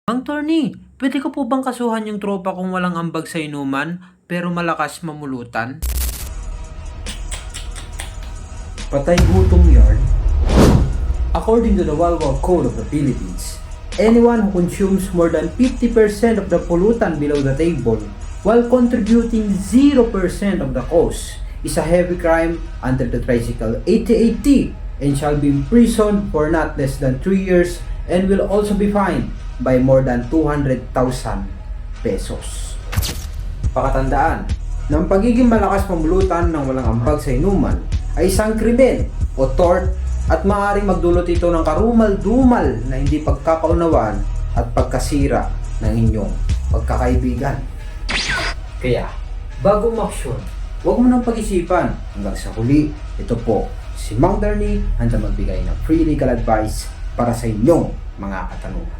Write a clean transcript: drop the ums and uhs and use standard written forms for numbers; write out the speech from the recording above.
Mang Tony, pwede ko po bang kasuhan yung tropa kung walang ambag sa inuman pero malakas mamulutan? Patay gutom yard. According to the Walwal Code of the Philippines, anyone who consumes more than 50% of the pollutant below the table while contributing 0% of the cost is a heavy crime under the Tricycle 8080 and shall be imprisoned for not less than 3 years and will also be fined by more than 200,000 pesos. Pakatandaan, ng pagiging malakas pamulutan ng walang ambag sa inuman ay isang krimen o tort at maaaring magdulot ito ng karumal-dumal na hindi pagkakaunawaan at pagkasira ng inyong pagkakaibigan. Kaya, bago umaksyon, huwag mo nang pag-isipan. Hanggang sa huli, ito po si Mang Darnie handa magbigay ng free legal advice para sa inyong mga katanungan.